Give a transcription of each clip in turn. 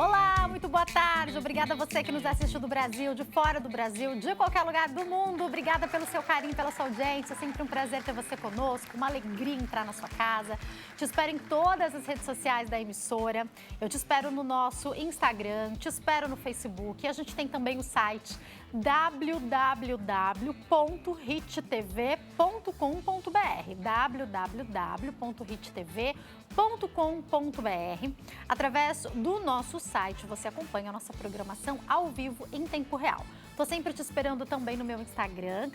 Olá, muito boa tarde. Obrigada a você que nos assistiu do Brasil, de fora do Brasil, de qualquer lugar do mundo. Obrigada pelo seu carinho, pela sua audiência. Sempre um prazer ter você conosco, uma alegria entrar na sua casa. Te espero em todas as redes sociais da emissora. Eu te espero no nosso Instagram, te espero no Facebook. E a gente tem também o site www.hittv.com.br www.hittv.com.br. Através do nosso site, você acompanha a nossa programação ao vivo em tempo real. Tô sempre te esperando também no meu Instagram,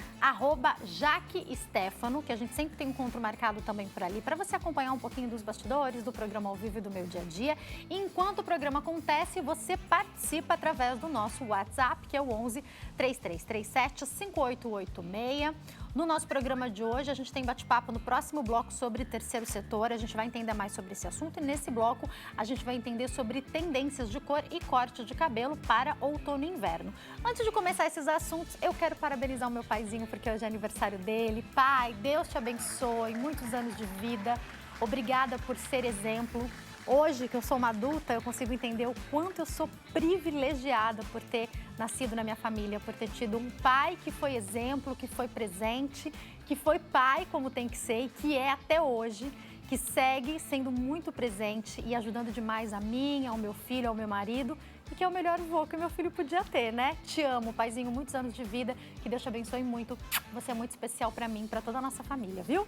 @JaqueStefano, que a gente sempre tem um encontro marcado também por ali, para você acompanhar um pouquinho dos bastidores, do programa ao vivo e do meu dia a dia. E enquanto o programa acontece, você participa através do nosso WhatsApp, que é o 11 3337 5886. No nosso programa de hoje, a gente tem bate-papo no próximo bloco sobre terceiro setor. A gente vai entender mais sobre esse assunto e nesse bloco a gente vai entender sobre tendências de cor e corte de cabelo para outono e inverno. Antes de começar esses assuntos, eu quero parabenizar o meu paizinho porque hoje é aniversário dele. Pai, Deus te abençoe, muitos anos de vida. Obrigada por ser exemplo. Hoje, que eu sou uma adulta, eu consigo entender o quanto eu sou privilegiada por ter nascido na minha família, por ter tido um pai que foi exemplo, que foi presente, que foi pai como tem que ser e que é até hoje, que segue sendo muito presente e ajudando demais a mim, ao meu filho, ao meu marido, e que é o melhor avô que meu filho podia ter, né? Te amo, paizinho, muitos anos de vida, que Deus te abençoe muito. Você é muito especial pra mim, pra toda a nossa família, viu?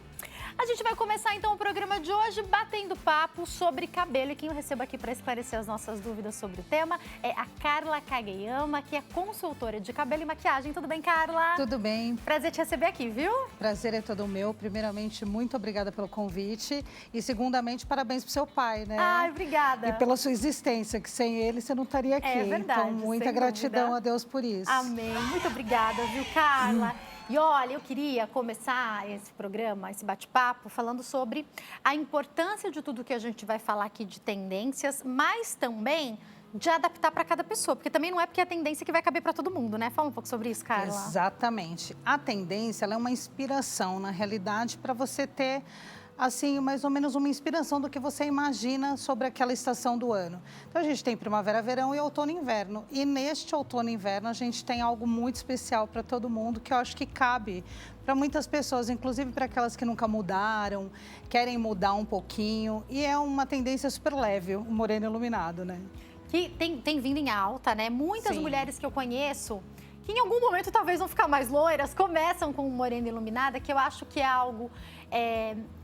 A gente vai começar então o programa de hoje batendo papo sobre cabelo, e quem eu recebo aqui para esclarecer as nossas dúvidas sobre o tema é a Carla Kageyama, que é consultora de cabelo e maquiagem. Tudo bem, Carla? Tudo bem. Prazer te receber aqui, viu? Prazer é todo meu. Primeiramente, muito obrigada pelo convite. E, segundamente, parabéns pro seu pai, né? Ai, obrigada. E pela sua existência, que sem ele você não estaria aqui. É verdade, então, muita gratidão a Deus por isso. Amém. Muito obrigada, viu, Carla? E olha, eu queria começar esse programa, esse bate-papo, falando sobre a importância de tudo que a gente vai falar aqui de tendências, mas também de adaptar para cada pessoa, porque também não é porque é a tendência que vai caber para todo mundo, né? Fala um pouco sobre isso, Carla. Exatamente. A tendência, ela é uma inspiração, na realidade, para você ter assim, mais ou menos uma inspiração do que você imagina sobre aquela estação do ano. Então, a gente tem primavera, verão e outono e inverno. E neste outono e inverno, a gente tem algo muito especial para todo mundo, que eu acho que cabe para muitas pessoas, inclusive para aquelas que nunca mudaram, querem mudar um pouquinho. E é uma tendência super leve, o moreno iluminado, né? Que tem vindo em alta, né? Muitas Sim. mulheres que eu conheço, que em algum momento talvez vão ficar mais loiras, começam com morena iluminada, que eu acho que é algo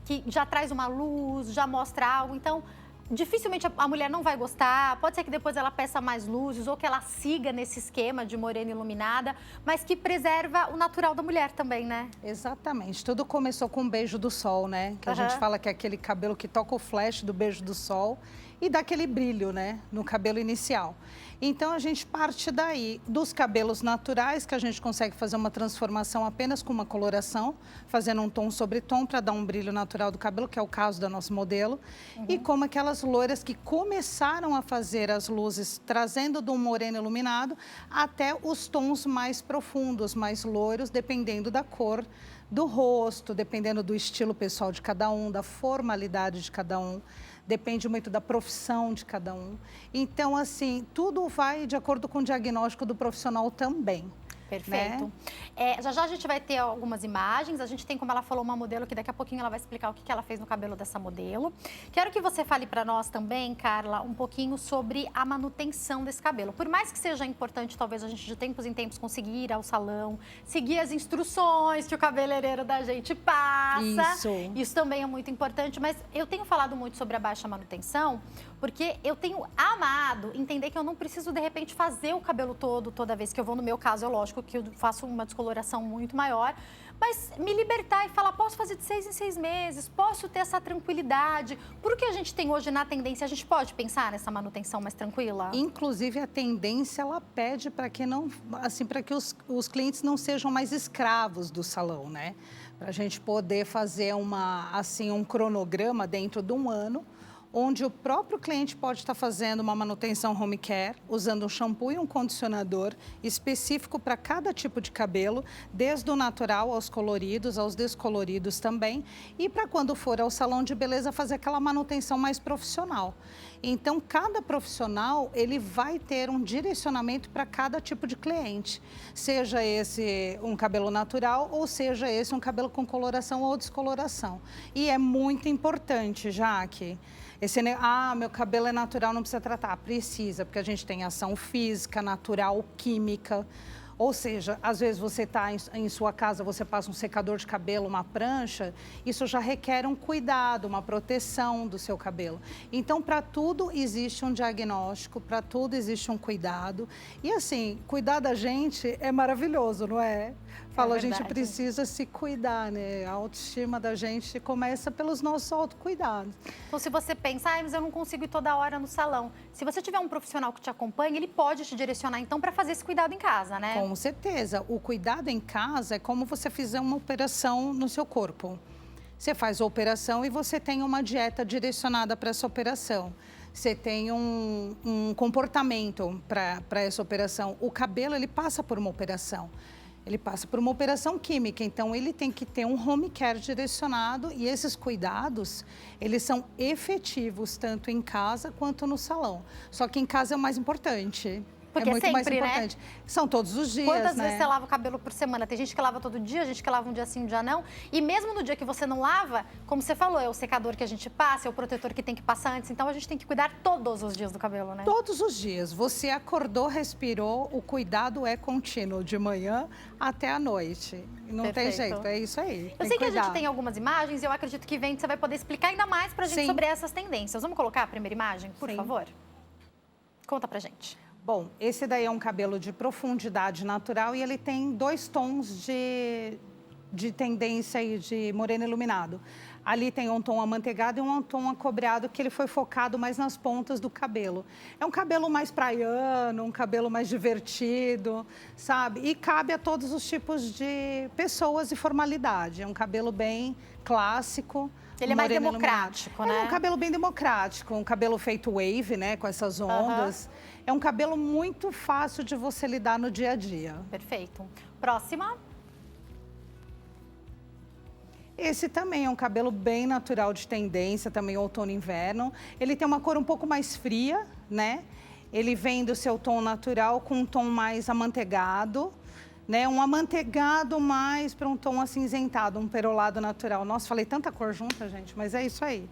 que já traz uma luz, já mostra algo. Então, dificilmente a mulher não vai gostar. Pode ser que depois ela peça mais luzes ou que ela siga nesse esquema de morena iluminada, mas que preserva o natural da mulher também, né? Exatamente. Tudo começou com um beijo do sol, né? Que a gente fala que é aquele cabelo que toca o flash do beijo do sol e dá aquele brilho, né? No cabelo inicial. Então, a gente parte daí, dos cabelos naturais, que a gente consegue fazer uma transformação apenas com uma coloração, fazendo um tom sobre tom para dar um brilho natural do cabelo, que é o caso da nossa modelo. E como aquelas loiras que começaram a fazer as luzes, trazendo do moreno iluminado até os tons mais profundos, mais loiros, dependendo da cor do rosto, dependendo do estilo pessoal de cada um, da formalidade de cada um. Depende muito da profissão de cada um. Então, assim, tudo vai de acordo com o diagnóstico do profissional também. Perfeito. Né? Já a gente vai ter algumas imagens. A gente tem, como ela falou, uma modelo que daqui a pouquinho ela vai explicar o que ela fez no cabelo dessa modelo. Quero que você fale para nós também, Carla, um pouquinho sobre a manutenção desse cabelo. Por mais que seja importante, talvez, a gente de tempos em tempos conseguir ir ao salão, seguir as instruções que o cabeleireiro da gente passa. Isso também é muito importante, mas eu tenho falado muito sobre a baixa manutenção, porque eu tenho amado entender que eu não preciso, de repente, fazer o cabelo todo, toda vez que eu vou. No meu caso, é lógico que eu faço uma descoloração muito maior, mas me libertar e falar, posso fazer de 6 em 6 meses, posso ter essa tranquilidade. Por que a gente tem hoje na tendência, a gente pode pensar nessa manutenção mais tranquila? Inclusive, a tendência, ela pede para que não, assim, para que os clientes não sejam mais escravos do salão, né? Para a gente poder fazer um cronograma dentro de um ano, onde o próprio cliente pode estar fazendo uma manutenção home care, usando um shampoo e um condicionador específico para cada tipo de cabelo, desde o natural aos coloridos, aos descoloridos também, e para quando for ao salão de beleza fazer aquela manutenção mais profissional. Então, cada profissional, ele vai ter um direcionamento para cada tipo de cliente, seja esse um cabelo natural ou seja esse um cabelo com coloração ou descoloração. E é muito importante, Jaque, meu cabelo é natural, não precisa tratar. Precisa, porque a gente tem ação física, natural, química. Ou seja, às vezes você está em sua casa, você passa um secador de cabelo, uma prancha, isso já requer um cuidado, uma proteção do seu cabelo. Então, para tudo existe um diagnóstico, para tudo existe um cuidado. E assim, cuidar da gente é maravilhoso, não é? Falo, a gente precisa se cuidar, né? A autoestima da gente começa pelos nossos autocuidados. Então, se você pensa, mas eu não consigo ir toda hora no salão. Se você tiver um profissional que te acompanha, ele pode te direcionar, então, para fazer esse cuidado em casa, né? Com certeza. O cuidado em casa é como você fizer uma operação no seu corpo. Você faz a operação e você tem uma dieta direcionada para essa operação. Você tem um comportamento para essa operação. O cabelo, ele passa por uma operação. Ele passa por uma operação química, então ele tem que ter um home care direcionado e esses cuidados, eles são efetivos tanto em casa quanto no salão. Só que em casa é o mais importante. Porque é muito sempre, mais importante. Né? São todos os dias, Quantas vezes você lava o cabelo por semana? Tem gente que lava todo dia, gente que lava um dia sim, um dia não. E mesmo no dia que você não lava, como você falou, é o secador que a gente passa, é o protetor que tem que passar antes. Então, a gente tem que cuidar todos os dias do cabelo, né? Todos os dias. Você acordou, respirou, o cuidado é contínuo, de manhã até à noite. Não tem jeito, é isso aí. Eu sei que a gente tem algumas imagens e eu acredito que você vai poder explicar ainda mais pra gente sobre essas tendências. Vamos colocar a primeira imagem, por favor? Conta pra gente. Bom, esse daí é um cabelo de profundidade natural e ele tem 2 tons de tendência aí de moreno iluminado. Ali tem um tom amanteigado e um tom acobreado, que ele foi focado mais nas pontas do cabelo. É um cabelo mais praiano, um cabelo mais divertido, sabe? E cabe a todos os tipos de pessoas e formalidade. É um cabelo bem clássico. Ele é mais democrático, né? É um cabelo bem democrático, um cabelo feito wave, né? Com essas ondas. É um cabelo muito fácil de você lidar no dia a dia. Perfeito. Próxima. Esse também é um cabelo bem natural de tendência, também outono e inverno. Ele tem uma cor um pouco mais fria, né? Ele vem do seu tom natural com um tom mais amanteigado, né? Um amanteigado mais para um tom acinzentado, um perolado natural. Nossa, falei tanta cor junta, gente, mas é isso aí.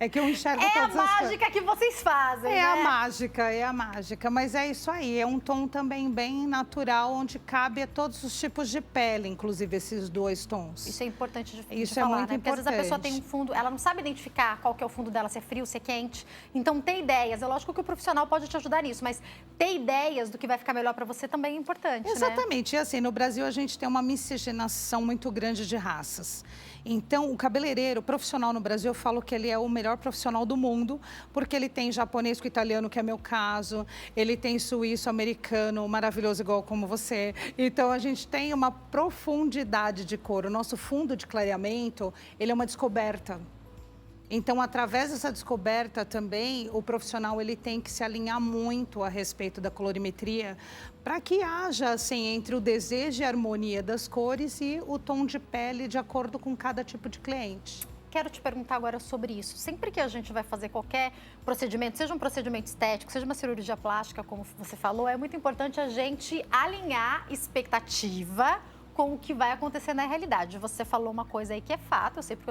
É que eu enxergo todas as cores. É a mágica que vocês fazem, né? É a mágica. Mas é isso aí, é um tom também bem natural, onde cabe a todos os tipos de pele, inclusive esses 2 tons. Isso é importante de falar, Isso é muito importante. Porque às vezes a pessoa tem um fundo, ela não sabe identificar qual que é o fundo dela, se é frio, se é quente. Então, ter ideias, é lógico que o profissional pode te ajudar nisso, mas ter ideias do que vai ficar melhor para você também é importante, Exatamente. E assim, no Brasil a gente tem uma miscigenação muito grande de raças. Então, o cabeleireiro profissional no Brasil, eu falo que ele é o melhor profissional do mundo, porque ele tem japonês com italiano, que é meu caso, ele tem suíço, americano, maravilhoso igual como você. Então, a gente tem uma profundidade de cor. O nosso fundo de clareamento, ele é uma descoberta. Então, através dessa descoberta também, o profissional ele tem que se alinhar muito a respeito da colorimetria para que haja, assim, entre o desejo e a harmonia das cores e o tom de pele de acordo com cada tipo de cliente. Quero te perguntar agora sobre isso. Sempre que a gente vai fazer qualquer procedimento, seja um procedimento estético, seja uma cirurgia plástica, como você falou, é muito importante a gente alinhar expectativa com o que vai acontecer na realidade. Você falou uma coisa aí que é fato, eu sei porque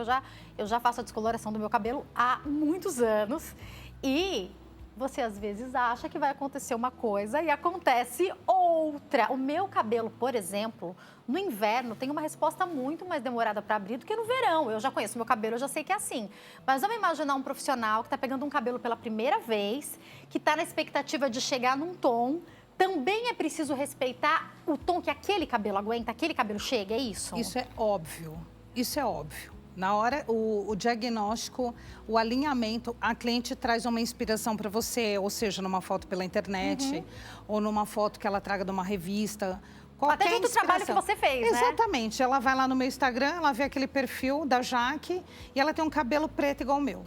eu já faço a descoloração do meu cabelo há muitos anos e você às vezes acha que vai acontecer uma coisa e acontece outra. O meu cabelo, por exemplo, no inverno tem uma resposta muito mais demorada para abrir do que no verão. Eu já conheço meu cabelo, eu já sei que é assim. Mas vamos imaginar um profissional que está pegando um cabelo pela primeira vez, que está na expectativa de chegar num tom. Também é preciso respeitar o tom que aquele cabelo aguenta, aquele cabelo chega, é isso? Isso é óbvio, isso é óbvio. Na hora, o diagnóstico, o alinhamento, a cliente traz uma inspiração para você, ou seja, numa foto pela internet, ou numa foto que ela traga de uma revista. Até de outro trabalho que você fez, né? Exatamente. Ela vai lá no meu Instagram, ela vê aquele perfil da Jaque e ela tem um cabelo preto igual o meu.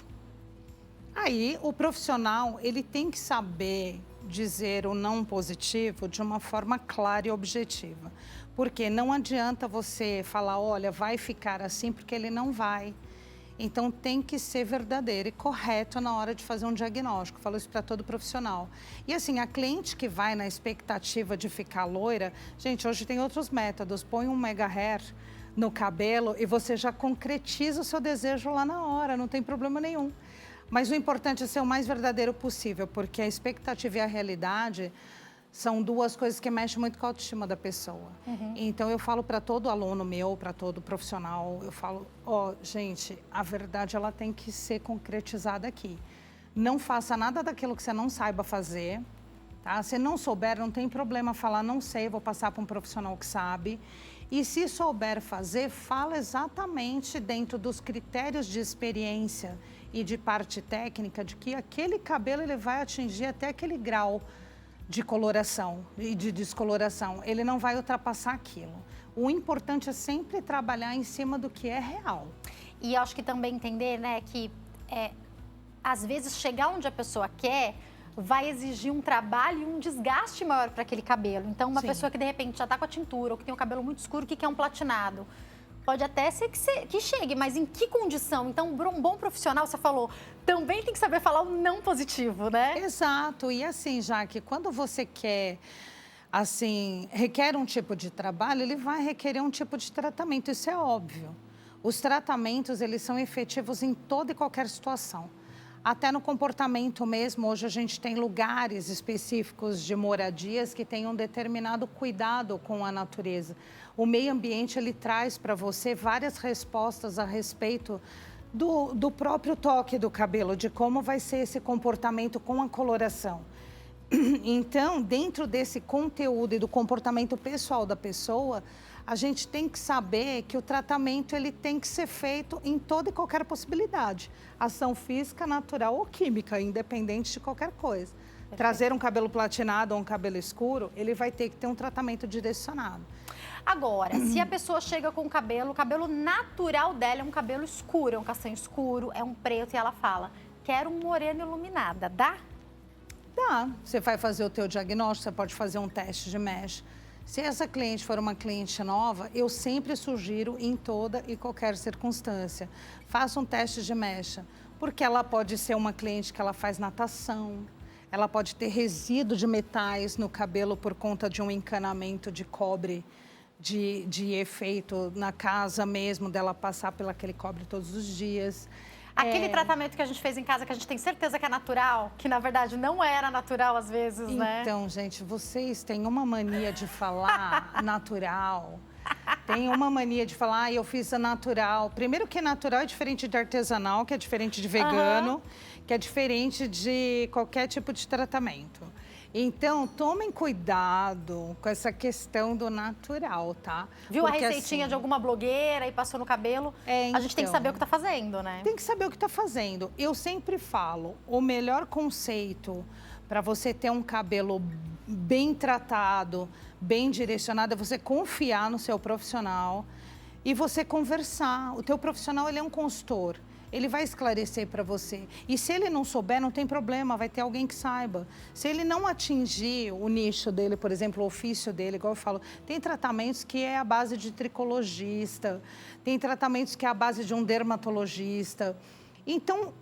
Aí, o profissional, ele tem que saber dizer o não positivo de uma forma clara e objetiva. Porque não adianta você falar, olha, vai ficar assim, porque ele não vai. Então, tem que ser verdadeiro e correto na hora de fazer um diagnóstico. Falo isso para todo profissional. E assim, a cliente que vai na expectativa de ficar loira, gente, hoje tem outros métodos. Põe um mega hair no cabelo e você já concretiza o seu desejo lá na hora, não tem problema nenhum. Mas o importante é ser o mais verdadeiro possível, porque a expectativa e a realidade são duas coisas que mexem muito com a autoestima da pessoa. Então, eu falo para todo aluno meu, para todo profissional, eu falo, gente, a verdade ela tem que ser concretizada aqui. Não faça nada daquilo que você não saiba fazer, tá? Se não souber, não tem problema falar, não sei, vou passar para um profissional que sabe. E se souber fazer, fala exatamente dentro dos critérios de experiência e de parte técnica de que aquele cabelo ele vai atingir até aquele grau de coloração e de descoloração. Ele não vai ultrapassar aquilo. O importante é sempre trabalhar em cima do que é real. E acho que também entender, né, que às vezes chegar onde a pessoa quer vai exigir um trabalho e um desgaste maior para aquele cabelo. Então, uma pessoa que de repente já está com a tintura ou que tem o cabelo muito escuro, que quer um platinado, pode até ser que chegue, mas em que condição? Então, um bom profissional, você falou, também tem que saber falar o não positivo, né? Exato. E assim, Jaque, quando você quer, assim, requer um tipo de trabalho, ele vai requerer um tipo de tratamento, isso é óbvio. Os tratamentos, eles são efetivos em toda e qualquer situação. Até no comportamento mesmo, hoje a gente tem lugares específicos de moradias que têm um determinado cuidado com a natureza. O meio ambiente, ele traz para você várias respostas a respeito do próprio toque do cabelo, de como vai ser esse comportamento com a coloração. Então, dentro desse conteúdo e do comportamento pessoal da pessoa, a gente tem que saber que o tratamento ele tem que ser feito em toda e qualquer possibilidade. Ação física, natural ou química, independente de qualquer coisa. Perfeito. Trazer um cabelo platinado ou um cabelo escuro, ele vai ter que ter um tratamento direcionado. Agora, se a pessoa chega com o cabelo natural dela é um cabelo escuro, é um castanho escuro, é um preto, e ela fala, quero morena iluminada, dá? Dá. Você vai fazer o teu diagnóstico, você pode fazer um teste de mecha. Se essa cliente for uma cliente nova, eu sempre sugiro em toda e qualquer circunstância, faça um teste de mecha, porque ela pode ser uma cliente que ela faz natação, ela pode ter resíduo de metais no cabelo por conta de um encanamento de cobre, de efeito na casa mesmo, dela passar pelo aquele cobre todos os dias. Aquele tratamento que a gente fez em casa, que a gente tem certeza que é natural, que na verdade não era natural às vezes, né? Então, gente, vocês têm uma mania de falar natural. Tem uma mania de falar, eu fiz a natural. Primeiro que natural é diferente de artesanal, que é diferente de vegano, que é diferente de qualquer tipo de tratamento. Então, tomem cuidado com essa questão do natural, tá? Viu porque, a receitinha de alguma blogueira e passou no cabelo? A gente tem que saber o que tá fazendo, né? Tem que saber o que tá fazendo. Eu sempre falo, o melhor conceito para você ter um cabelo bem tratado, bem direcionado, é você confiar no seu profissional e você conversar. O teu profissional, ele é um consultor. Ele vai esclarecer para você. E se ele não souber, não tem problema, vai ter alguém que saiba. Se ele não atingir o nicho dele, por exemplo, o ofício dele, igual eu falo, tem tratamentos que é a base de tricologista, tem tratamentos que é a base de um dermatologista. Então,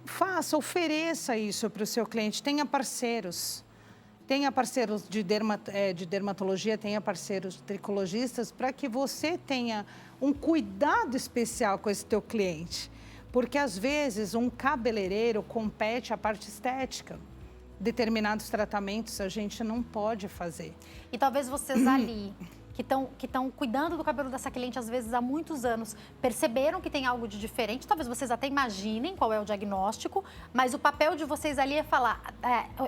ofereça isso para o seu cliente, tenha parceiros. Tenha parceiros de dermatologia, tenha parceiros tricologistas, para que você tenha um cuidado especial com esse teu cliente. Porque, às vezes, um cabeleireiro compete a parte estética. Determinados tratamentos a gente não pode fazer. E talvez vocês ali, que estão cuidando do cabelo dessa cliente, às vezes, há muitos anos, perceberam que tem algo de diferente. Talvez vocês até imaginem qual é o diagnóstico, mas o papel de vocês ali é falar,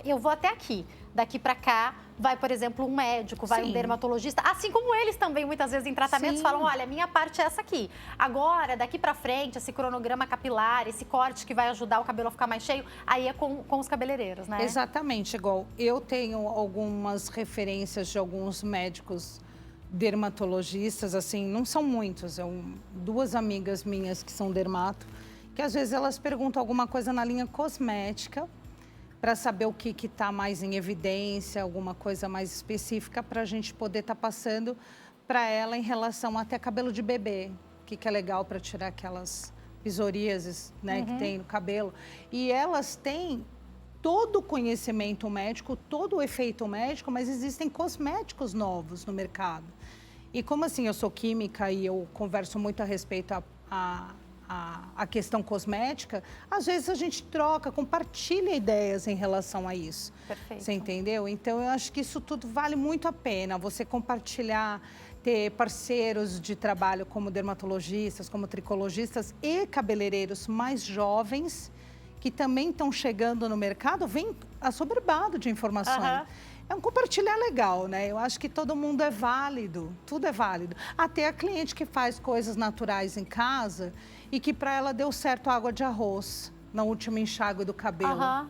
eu vou até aqui, daqui para cá, vai, por exemplo, um médico, vai um dermatologista, assim como eles também, muitas vezes, em tratamentos, falam, olha, minha parte é essa aqui. Agora, daqui para frente, esse cronograma capilar, esse corte que vai ajudar o cabelo a ficar mais cheio, aí é com os cabeleireiros, né? Exatamente, igual eu tenho algumas referências de alguns médicos dermatologistas, assim, não são muitos, duas amigas minhas que são dermato, que às vezes elas perguntam alguma coisa na linha cosmética, para saber o que está mais em evidência, alguma coisa mais específica para a gente poder estar passando para ela em relação até cabelo de bebê, que é legal para tirar aquelas psoríases, né, que tem no cabelo. E elas têm todo o conhecimento médico, todo o efeito médico, mas existem cosméticos novos no mercado. E como assim, eu sou química e eu converso muito a respeito a questão cosmética, às vezes a gente troca, compartilha ideias em relação a isso. Perfeito. Você entendeu? Então, eu acho que isso tudo vale muito a pena. Você compartilhar, ter parceiros de trabalho como dermatologistas, como tricologistas e cabeleireiros mais jovens, que também estão chegando no mercado, vem assoberbado de informações. É um compartilhar legal, né? Eu acho que todo mundo é válido, tudo é válido. Até a cliente que faz coisas naturais em casa e que para ela deu certo a água de arroz na última enxágue do cabelo.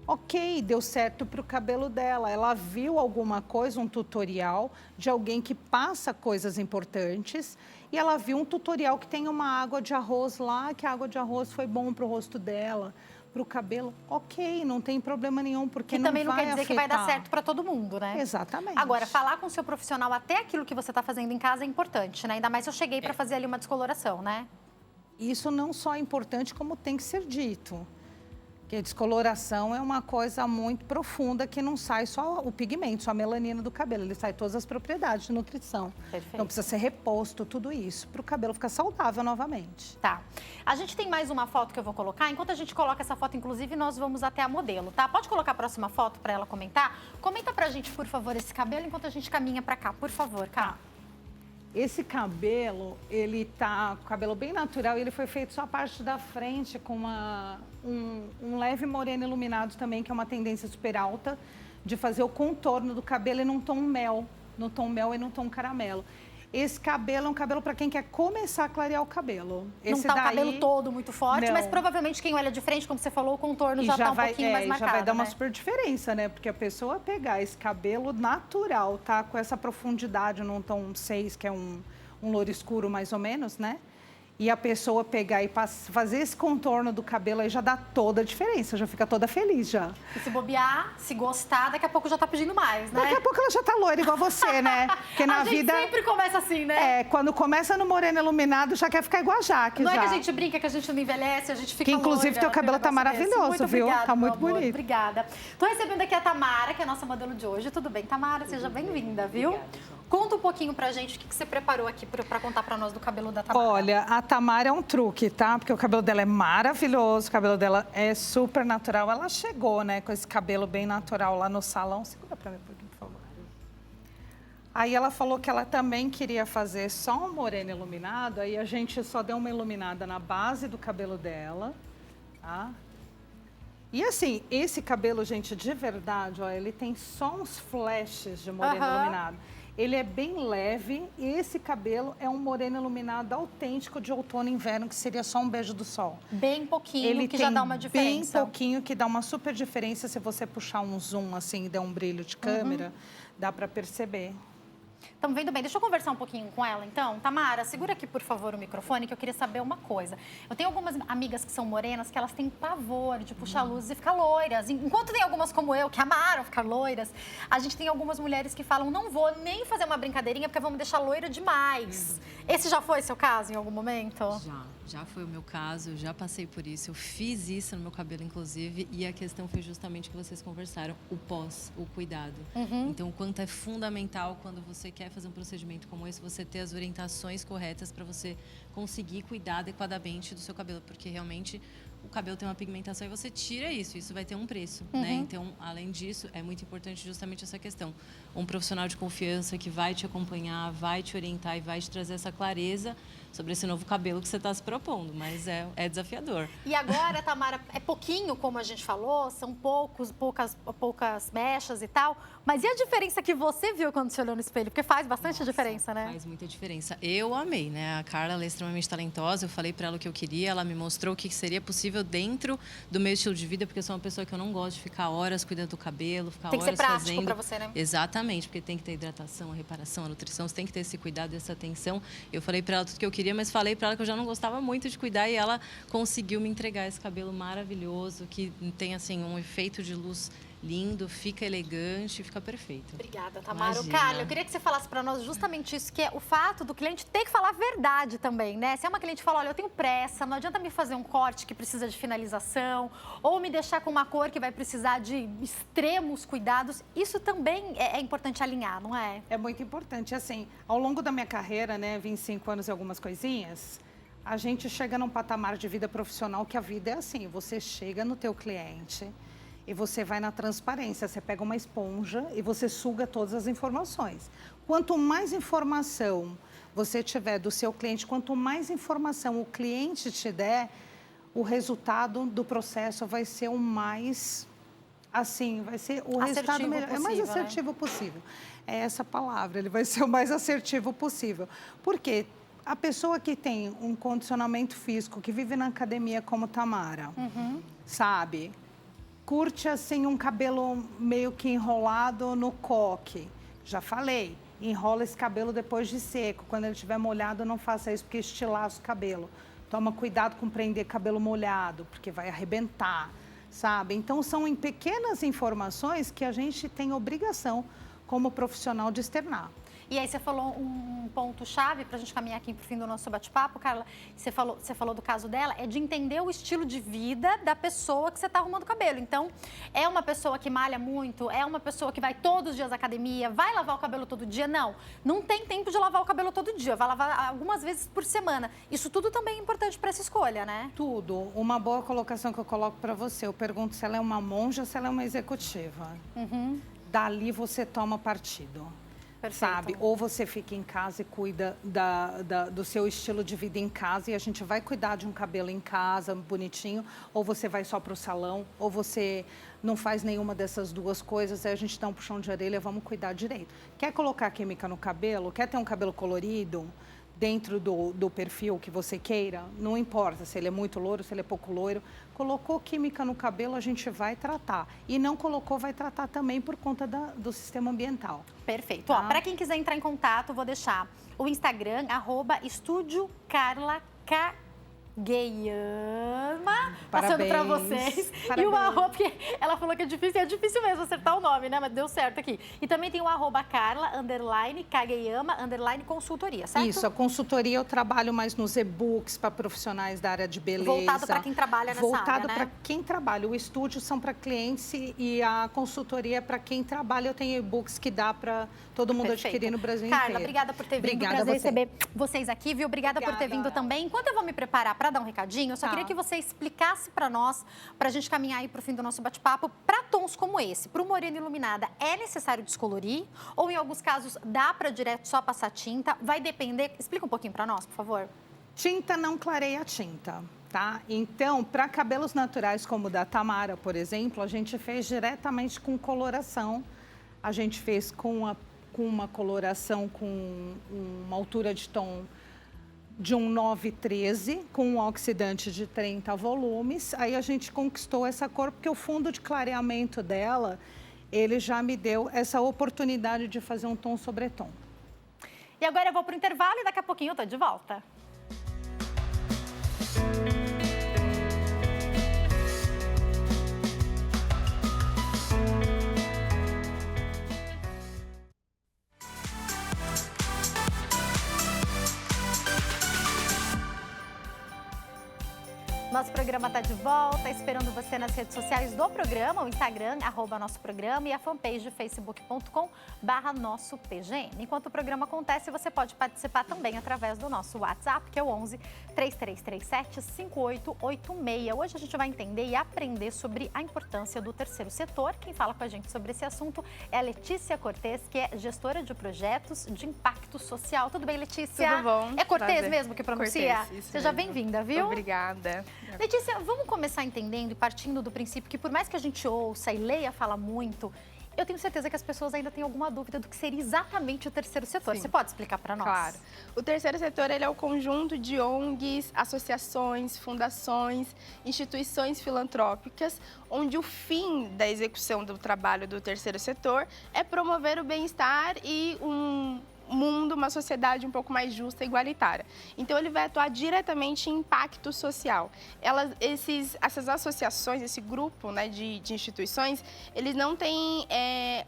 Ok, deu certo para o cabelo dela. Ela viu alguma coisa, um tutorial de alguém que passa coisas importantes e ela viu um tutorial que tem uma água de arroz lá, que a água de arroz foi bom para o rosto dela, para o cabelo. Ok, não tem problema nenhum, porque não vai afetar. E também não quer dizer que vai dar certo para todo mundo, né? Exatamente. Agora, falar com o seu profissional até aquilo que você está fazendo em casa é importante, né? Ainda mais se eu cheguei para fazer ali uma descoloração, né? Isso não só é importante, como tem que ser dito. Porque a descoloração é uma coisa muito profunda que não sai só o pigmento, só a melanina do cabelo. Ele sai todas as propriedades de nutrição. Perfeito. Então precisa ser reposto tudo isso para o cabelo ficar saudável novamente. Tá. A gente tem mais uma foto que eu vou colocar. Enquanto a gente coloca essa foto, inclusive, nós vamos até a modelo, tá? Pode colocar a próxima foto para ela comentar? Comenta pra gente, por favor, esse cabelo enquanto a gente caminha pra cá. Por favor, Cá. Esse cabelo, ele tá com o cabelo bem natural e ele foi feito só a parte da frente com um leve moreno iluminado também, que é uma tendência super alta, de fazer o contorno do cabelo e num tom mel, no tom mel e no tom caramelo. Esse cabelo é um cabelo para quem quer começar a clarear o cabelo. Não tá o cabelo todo muito forte, não. Mas provavelmente quem olha de frente, como você falou, o contorno já tá um pouquinho mais marcado, já vai dar uma né? super diferença, né? Porque a pessoa pegar esse cabelo natural, tá? Com essa profundidade num tom 6, que é um louro escuro mais ou menos, né? E a pessoa pegar e fazer esse contorno do cabelo aí já dá toda a diferença, já fica toda feliz já. E se bobear, se gostar, daqui a pouco já tá pedindo mais, né? Daqui a pouco ela já tá loira igual você, né? Porque na vida A gente sempre começa assim, né? É, quando começa no moreno iluminado, já quer ficar igual a Jaque. Não já. é que a gente brinca, que a gente não envelhece, a gente fica que inclusive loira, teu cabelo tá maravilhoso, muito viu? Obrigada, Tá muito meu amor. bonito. Obrigada. Tô recebendo aqui a Tamara, que é a nossa modelo de hoje. Tudo bem, Tamara? Seja bem-vinda, viu? Obrigada. Conta um pouquinho pra gente o que você preparou aqui pra contar pra nós do cabelo da Tamara. Olha, a Tamara é um truque, tá? Porque o cabelo dela é maravilhoso, o cabelo dela é super natural. Ela chegou, né, com esse cabelo bem natural lá no salão. Segura pra mim um pouquinho, por favor. Aí ela falou que ela também queria fazer só um moreno iluminado. Aí a gente só deu uma iluminada na base do cabelo dela, tá? E assim, esse cabelo, gente, de verdade, ó, ele tem só uns flashes de moreno iluminado. Ele é bem leve e esse cabelo é um moreno iluminado autêntico de outono e inverno, que seria só um beijo do sol. Bem pouquinho, Ele que tem já dá uma diferença. bem pouquinho, que dá uma super diferença. Se você puxar um zoom assim e der um brilho de câmera, dá pra perceber. Estamos vendo bem. Deixa eu conversar um pouquinho com ela, então. Tamara, segura aqui, por favor, o microfone, que eu queria saber uma coisa. Eu tenho algumas amigas que são morenas que elas têm pavor de puxar luzes e ficar loiras. Enquanto tem algumas como eu, que amaram ficar loiras, a gente tem algumas mulheres que falam, não vou nem fazer uma brincadeirinha, porque vão me deixar loira demais. Esse já foi seu caso em algum momento? Já foi o meu caso, eu já passei por isso. Eu fiz isso no meu cabelo, inclusive, e a questão foi justamente o que vocês conversaram, o pós, o cuidado. Então, o quanto é fundamental quando você quer fazer um procedimento como esse, você ter as orientações corretas para você conseguir cuidar adequadamente do seu cabelo, porque realmente o cabelo tem uma pigmentação e você tira isso vai ter um preço, né? Então, além disso, é muito importante justamente essa questão. Um profissional de confiança que vai te acompanhar, vai te orientar e vai te trazer essa clareza sobre esse novo cabelo que você está se propondo, mas é desafiador. E agora, Tamara, é pouquinho, como a gente falou, são poucas mechas e tal, mas e a diferença que você viu quando você olhou no espelho? Porque faz bastante diferença, né? Faz muita diferença. Eu amei, né? A Carla, ela é extremamente talentosa, eu falei para ela o que eu queria, ela me mostrou o que seria possível dentro do meu estilo de vida, porque eu sou uma pessoa que eu não gosto de ficar horas cuidando do cabelo, ficar tem que horas ser prático fazendo. para você, né? Exatamente, porque tem que ter hidratação, a reparação, a nutrição, você tem que ter esse cuidado, essa atenção. Eu falei para ela tudo que eu queria queria, mas falei para ela que eu já não gostava muito de cuidar e ela conseguiu me entregar esse cabelo maravilhoso, que tem, assim, um efeito de luz lindo, fica elegante, fica perfeito. Obrigada, Tamara. Imagina. Carla, eu queria que você falasse para nós justamente isso, que é o fato do cliente ter que falar a verdade também, né? Se é uma cliente que fala, olha, eu tenho pressa, não adianta me fazer um corte que precisa de finalização, ou me deixar com uma cor que vai precisar de extremos cuidados, isso também é importante alinhar, não é? É muito importante. Assim, ao longo da minha carreira, né, 25 anos e algumas coisinhas, a gente chega num patamar de vida profissional que a vida é assim, você chega no teu cliente e você vai na transparência, você pega uma esponja e você suga todas as informações. Quanto mais informação você tiver do seu cliente, quanto mais informação o cliente te der, o resultado do processo vai ser o mais, assim, vai ser o resultado melhor, é mais assertivo possível. É essa palavra, ele vai ser o mais assertivo possível. Por quê? A pessoa que tem um condicionamento físico, que vive na academia como Tamara, sabe? Curte, assim, um cabelo meio que enrolado no coque. Já falei, enrola esse cabelo depois de seco. Quando ele estiver molhado, não faça isso, porque estilaça o cabelo. Toma cuidado com prender cabelo molhado, porque vai arrebentar, sabe? Então, são em pequenas informações que a gente tem obrigação, como profissional, de externar. E aí você falou um ponto-chave para a gente caminhar aqui para o fim do nosso bate-papo, Carla. Você falou do caso dela, é de entender o estilo de vida da pessoa que você está arrumando o cabelo. Então, é uma pessoa que malha muito, é uma pessoa que vai todos os dias à academia, vai lavar o cabelo todo dia? Não tem tempo de lavar o cabelo todo dia, vai lavar algumas vezes por semana. Isso tudo também é importante para essa escolha, né? Tudo. Uma boa colocação que eu coloco para você, eu pergunto se ela é uma monja ou se ela é uma executiva. Dali você toma partido. Perfeito. Sabe? Ou você fica em casa e cuida do seu estilo de vida em casa e a gente vai cuidar de um cabelo em casa, bonitinho, ou você vai só para o salão, ou você não faz nenhuma dessas duas coisas, aí a gente dá um puxão de orelha, vamos cuidar direito. Quer colocar química no cabelo? Quer ter um cabelo colorido? Dentro do perfil que você queira, não importa se ele é muito loiro, se ele é pouco loiro, colocou química no cabelo, a gente vai tratar. E não colocou, vai tratar também por conta do sistema ambiental. Perfeito. Tá? Para quem quiser entrar em contato, vou deixar o Instagram, @estudiocarlacagayama, passando para vocês. Parabéns. E o arroba, porque ela falou que é difícil mesmo acertar o nome, né? Mas deu certo aqui. E também tem o @Carla_Kageyama_consultoria, certo? Isso, a consultoria eu trabalho mais nos e-books para profissionais da área de beleza. Voltado para quem trabalha nessa área, Voltado né? para quem trabalha. O estúdio são para clientes e a consultoria é para quem trabalha. Eu tenho e-books que dá para todo mundo adquirir no Brasil inteiro. Carla, obrigada por ter vindo. Obrigada Prazer a você. receber vocês aqui, viu? Obrigada por ter vindo também. Enquanto eu vou me preparar para dar um recadinho, eu só queria que você explicasse para nós, para a gente caminhar aí para o fim do nosso bate-papo, para tons como esse, para o morena iluminada, é necessário descolorir? Ou em alguns casos dá para direto só passar tinta? Vai depender. Explica um pouquinho para nós, por favor. Tinta não clareia a tinta, tá? Então, para cabelos naturais como o da Tamara, por exemplo, a gente fez diretamente com coloração. A gente fez com uma coloração com uma altura de tom de um 913, com um oxidante de 30 volumes. Aí a gente conquistou essa cor, porque o fundo de clareamento dela, ele já me deu essa oportunidade de fazer um tom sobre tom. E agora eu vou para o intervalo e daqui a pouquinho eu tô de volta. Nosso programa está de volta, esperando você nas redes sociais do programa, o Instagram, @nosso programa, e a fanpage facebook.com/nossopgn. Enquanto o programa acontece, você pode participar também através do nosso WhatsApp, que é o 11 3337 5886. Hoje a gente vai entender e aprender sobre a importância do terceiro setor. Quem fala com a gente sobre esse assunto é a Letícia Cortez, que é gestora de projetos de impacto social. Tudo bem, Letícia? Tudo bom. É Cortez Prazer. mesmo que pronuncia? Cortez, Seja bem-vinda, viu? Obrigada. Letícia, vamos começar entendendo e partindo do princípio que por mais que a gente ouça e leia fala muito, eu tenho certeza que as pessoas ainda têm alguma dúvida do que seria exatamente o terceiro setor. Sim. Você pode explicar para nós? Claro. O terceiro setor, ele é o conjunto de ONGs, associações, fundações, instituições filantrópicas, onde o fim da execução do trabalho do terceiro setor é promover o bem-estar e mundo, uma sociedade um pouco mais justa e igualitária. Então, ele vai atuar diretamente em impacto social. Essas associações, esse grupo, né, de instituições, eles não têm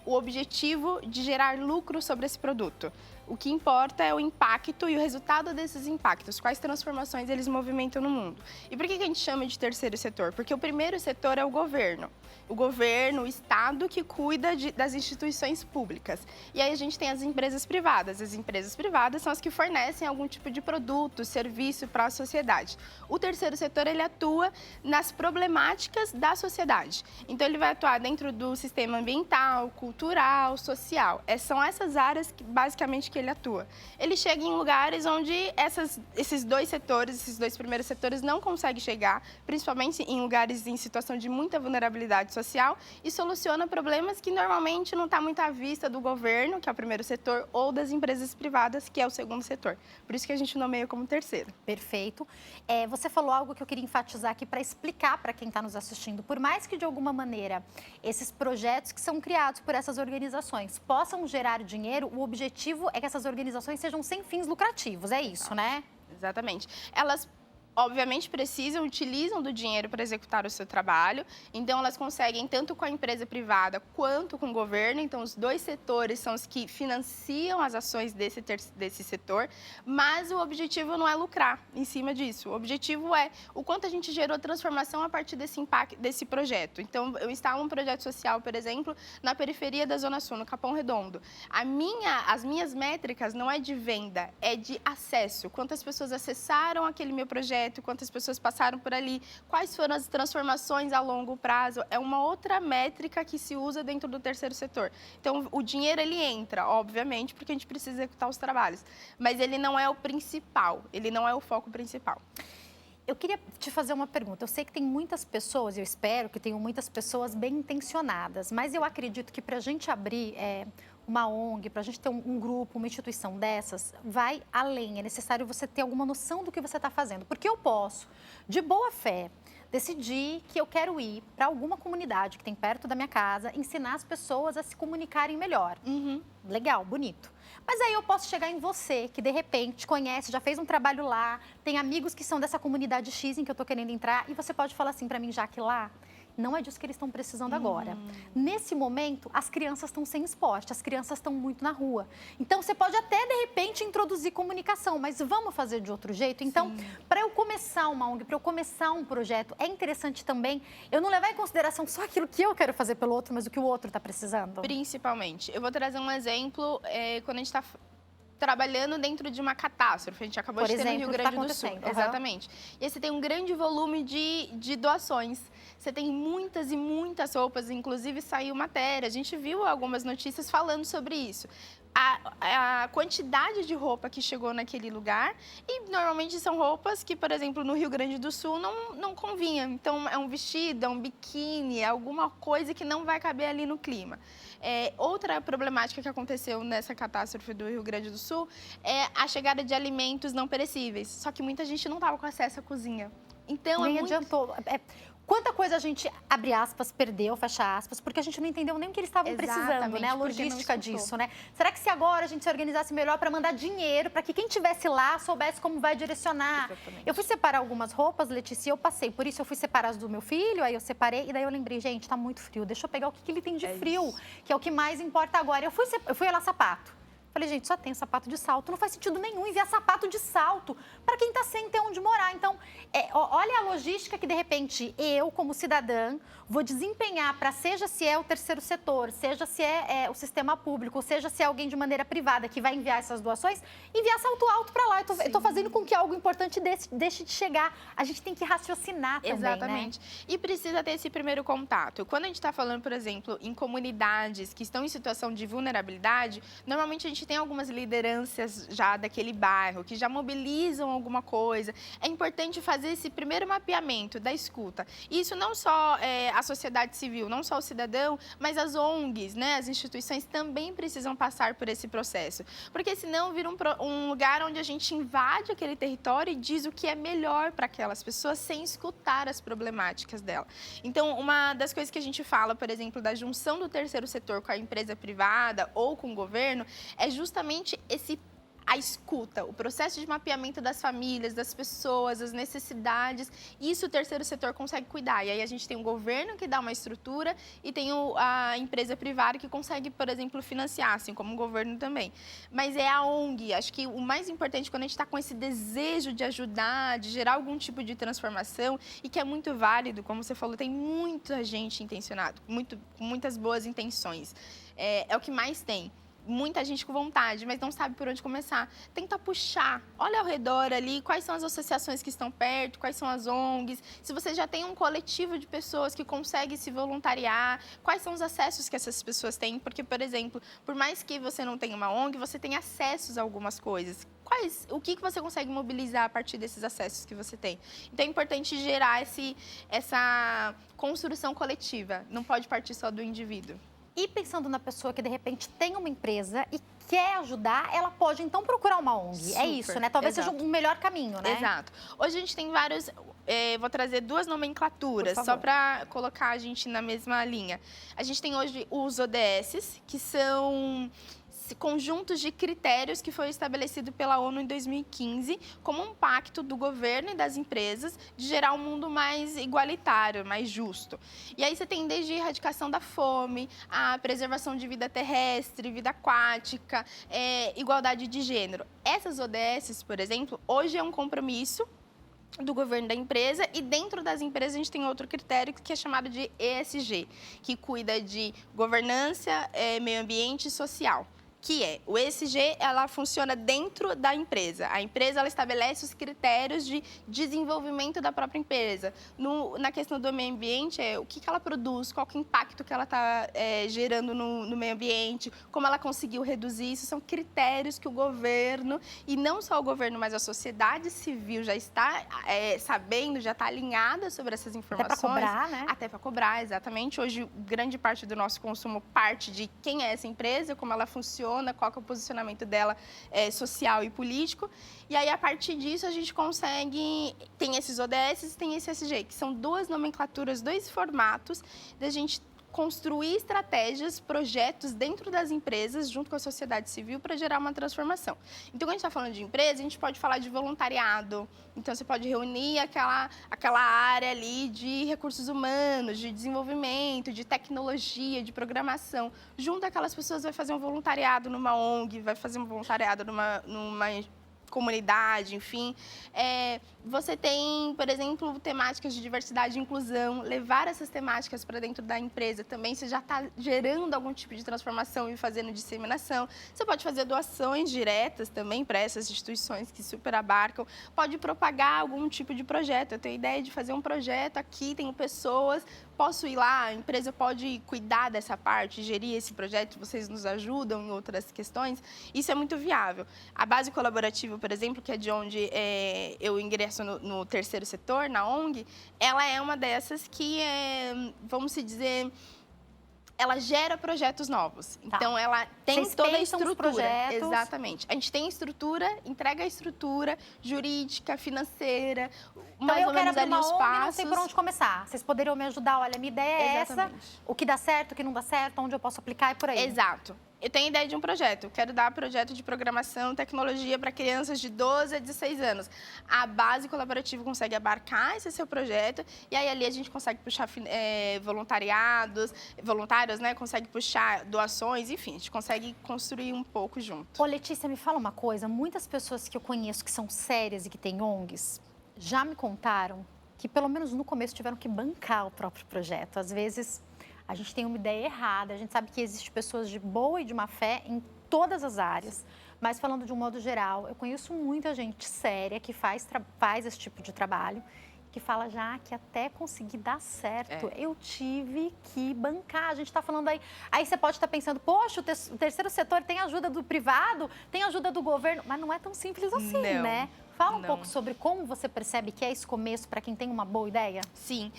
o objetivo de gerar lucro sobre esse produto. O que importa é o impacto e o resultado desses impactos, quais transformações eles movimentam no mundo. E por que a gente chama de terceiro setor? Porque o primeiro setor é o governo. O governo, o Estado, que cuida das instituições públicas. E aí a gente tem as empresas privadas. As empresas privadas são as que fornecem algum tipo de produto, serviço para a sociedade. O terceiro setor, ele atua nas problemáticas da sociedade. Então, ele vai atuar dentro do sistema ambiental, cultural, social. São essas áreas, basicamente, que ele atua. Ele chega em lugares onde esses dois setores, esses dois primeiros setores, não conseguem chegar, principalmente em lugares em situação de muita vulnerabilidade social, e soluciona problemas que normalmente não está muito à vista do governo, que é o primeiro setor, ou das empresas privadas, que é o segundo setor. Por isso que a gente nomeia como terceiro. Perfeito. Você falou algo que eu queria enfatizar aqui para explicar para quem está nos assistindo. Por mais que, de alguma maneira, esses projetos que são criados por essas organizações possam gerar dinheiro, o objetivo é que essas organizações sejam sem fins lucrativos. É isso, né? Exatamente. Elas obviamente utilizam do dinheiro para executar o seu trabalho, então elas conseguem tanto com a empresa privada quanto com o governo, então os dois setores são os que financiam as ações desse setor, mas o objetivo não é lucrar em cima disso, o objetivo é o quanto a gente gerou transformação a partir desse impacto, desse projeto. Então, eu instalo um projeto social, por exemplo, na periferia da Zona Sul, no Capão Redondo. As minhas métricas não é de venda, é de acesso, quantas pessoas acessaram aquele meu projeto, quantas pessoas passaram por ali, quais foram as transformações a longo prazo, é uma outra métrica que se usa dentro do terceiro setor. Então, o dinheiro, ele entra, obviamente, porque a gente precisa executar os trabalhos, mas ele não é o principal, ele não é o foco principal. Eu queria te fazer uma pergunta. Eu sei que tem muitas pessoas, eu espero que tenham muitas pessoas bem intencionadas, mas eu acredito que para a gente abrir uma ONG, para a gente ter um grupo, uma instituição dessas, vai além. É necessário você ter alguma noção do que você está fazendo. Porque eu posso, de boa fé, decidir que eu quero ir para alguma comunidade que tem perto da minha casa, ensinar as pessoas a se comunicarem melhor. Legal, bonito. Mas aí eu posso chegar em você, que de repente conhece, já fez um trabalho lá, tem amigos que são dessa comunidade X em que eu estou querendo entrar, e você pode falar assim para mim, já que lá não é disso que eles estão precisando agora. Nesse momento, as crianças estão sem esporte, as crianças estão muito na rua. Então, você pode até, de repente, introduzir comunicação, mas vamos fazer de outro jeito? Então, para eu começar uma ONG, para eu começar um projeto, é interessante também eu não levar em consideração só aquilo que eu quero fazer pelo outro, mas o que o outro está precisando. Principalmente. Eu vou trazer um exemplo, quando a gente está trabalhando dentro de uma catástrofe. A gente acabou de ter no Rio Grande do Sul. Exatamente. E aí você tem um grande volume de doações. Você tem muitas e muitas roupas, inclusive saiu matéria. A gente viu algumas notícias falando sobre isso. A quantidade de roupa que chegou naquele lugar, e normalmente são roupas que, por exemplo, no Rio Grande do Sul não convinha. Então, é um vestido, é um biquíni, é alguma coisa que não vai caber ali no clima. Outra problemática que aconteceu nessa catástrofe do Rio Grande do Sul é a chegada de alimentos não perecíveis. Só que muita gente não estava com acesso à cozinha. Então, nem adiantou. Quanta coisa a gente, abre aspas, perdeu, fecha aspas, porque a gente não entendeu nem o que eles estavam precisando, né? A logística disso, né? Será que se agora a gente se organizasse melhor para mandar dinheiro, para que quem estivesse lá soubesse como vai direcionar? Exatamente. Eu fui separar algumas roupas, Letícia, e eu passei. Por isso, eu fui separar as do meu filho, aí eu separei, e daí eu lembrei, gente, tá muito frio, deixa eu pegar o que ele tem de frio, que é o que mais importa agora. Eu fui olhar sapato. Falei, gente, só tem sapato de salto. Não faz sentido nenhum enviar sapato de salto para quem está sem ter onde morar. Então, olha a logística que, de repente, eu, como cidadã, vou desempenhar para, seja se é o terceiro setor, seja se é o sistema público, seja se é alguém de maneira privada que vai enviar essas doações, enviar salto alto para lá. Eu estou fazendo com que algo importante deixe de chegar. A gente tem que raciocinar também, exatamente. Né? E precisa ter esse primeiro contato. Quando a gente está falando, por exemplo, em comunidades que estão em situação de vulnerabilidade, normalmente a gente tem algumas lideranças já daquele bairro que já mobilizam alguma coisa. É importante fazer esse primeiro mapeamento da escuta. E isso não só a sociedade civil, não só o cidadão, mas as ONGs, né? As instituições também precisam passar por esse processo. Porque senão vira um lugar onde a gente invade aquele território e diz o que é melhor para aquelas pessoas sem escutar as problemáticas dela. Então, uma das coisas que a gente fala, por exemplo, da junção do terceiro setor com a empresa privada ou com o governo, é justamente a escuta, o processo de mapeamento das famílias, das pessoas, as necessidades. Isso o terceiro setor consegue cuidar. E aí a gente tem o governo que dá uma estrutura e tem a empresa privada que consegue, por exemplo, financiar, assim como o governo também. Mas é a ONG. Acho que o mais importante quando a gente está com esse desejo de ajudar, de gerar algum tipo de transformação, e que é muito válido, como você falou, tem muita gente intencionada, com muitas boas intenções. É o que mais tem. Muita gente com vontade, mas não sabe por onde começar. Tenta puxar, olha ao redor ali, quais são as associações que estão perto, quais são as ONGs. Se você já tem um coletivo de pessoas que consegue se voluntariar, quais são os acessos que essas pessoas têm? Porque, por exemplo, por mais que você não tenha uma ONG, você tem acessos a algumas coisas. O que você consegue mobilizar a partir desses acessos que você tem? Então, é importante gerar essa construção coletiva. Não pode partir só do indivíduo. E pensando na pessoa que, de repente, tem uma empresa e quer ajudar, ela pode, então, procurar uma ONG. Super, é isso, né? Talvez exato. seja um melhor caminho, né? Exato. Hoje a gente tem vários... vou trazer duas nomenclaturas, só para colocar a gente na mesma linha. A gente tem hoje os ODS, que são conjuntos de critérios que foi estabelecido pela ONU em 2015 como um pacto do governo e das empresas de gerar um mundo mais igualitário, mais justo. E aí você tem desde a erradicação da fome, a preservação de vida terrestre, vida aquática, igualdade de gênero. Essas ODS, por exemplo, hoje é um compromisso do governo da empresa, e dentro das empresas a gente tem outro critério que é chamado de ESG, que cuida de governança, meio ambiente e social. Que o ESG, ela funciona dentro da empresa. A empresa, ela estabelece os critérios de desenvolvimento da própria empresa. Na questão do meio ambiente, o que ela produz, qual que é o impacto que ela está gerando no meio ambiente, como ela conseguiu reduzir isso. São critérios que o governo, e não só o governo, mas a sociedade civil já está sabendo, já está alinhada sobre essas informações. Até para cobrar, né? Até para cobrar, exatamente. Hoje, grande parte do nosso consumo parte de quem é essa empresa, como ela funciona, qual que é o posicionamento dela social e político. E aí, a partir disso, a gente consegue... Tem esses ODS e tem esse ESG, que são duas nomenclaturas, dois formatos da gente construir estratégias, projetos dentro das empresas, junto com a sociedade civil, para gerar uma transformação. Então, quando a gente está falando de empresa, a gente pode falar de voluntariado. Então, você pode reunir aquela área ali de recursos humanos, de desenvolvimento, de tecnologia, de programação. Junto àquelas pessoas, vai fazer um voluntariado numa ONG, vai fazer um voluntariado numa comunidade, enfim. Você tem, por exemplo, temáticas de diversidade e inclusão, levar essas temáticas para dentro da empresa também, você já está gerando algum tipo de transformação e fazendo disseminação. Você pode fazer doações diretas também para essas instituições que super abarcam, pode propagar algum tipo de projeto. Eu tenho ideia de fazer um projeto aqui, tenho pessoas, posso ir lá, a empresa pode cuidar dessa parte, gerir esse projeto, vocês nos ajudam em outras questões. Isso é muito viável. A base colaborativa, por exemplo, que é de onde eu ingresso no terceiro setor, na ONG, ela é uma dessas que, vamos dizer, ela gera projetos novos. Tá. Então, ela tem Vocês toda a pensam os estrutura. projetos. Exatamente. A gente tem estrutura, entrega a estrutura jurídica, financeira, Então, mais eu ou quero menos abrir ali uma os ONG, passos. não sei por onde começar. Vocês poderiam me ajudar? Olha, minha ideia é Exatamente. essa, o que dá certo, o que não dá certo, onde eu posso aplicar e por aí. Exato. Eu tenho ideia de um projeto. Eu quero dar projeto de programação e tecnologia para crianças de 12 a 16 anos. A base colaborativa consegue abarcar esse seu projeto e aí ali a gente consegue puxar voluntários, né? Consegue puxar doações, enfim, a gente consegue construir um pouco junto. Ô, Letícia, me fala uma coisa. Muitas pessoas que eu conheço que são sérias e que têm ONGs já me contaram que, pelo menos no começo, tiveram que bancar o próprio projeto. Às vezes, a gente tem uma ideia errada, a gente sabe que existem pessoas de boa e de má fé em todas as áreas, mas falando de um modo geral, eu conheço muita gente séria que faz esse tipo de trabalho, que fala já que até conseguir dar certo, eu tive que bancar. A gente está falando aí você pode estar pensando, poxa, o terceiro setor tem ajuda do privado, tem ajuda do governo, mas não é tão simples assim, né? Fala um pouco sobre como você percebe que é esse começo para quem tem uma boa ideia. Sim,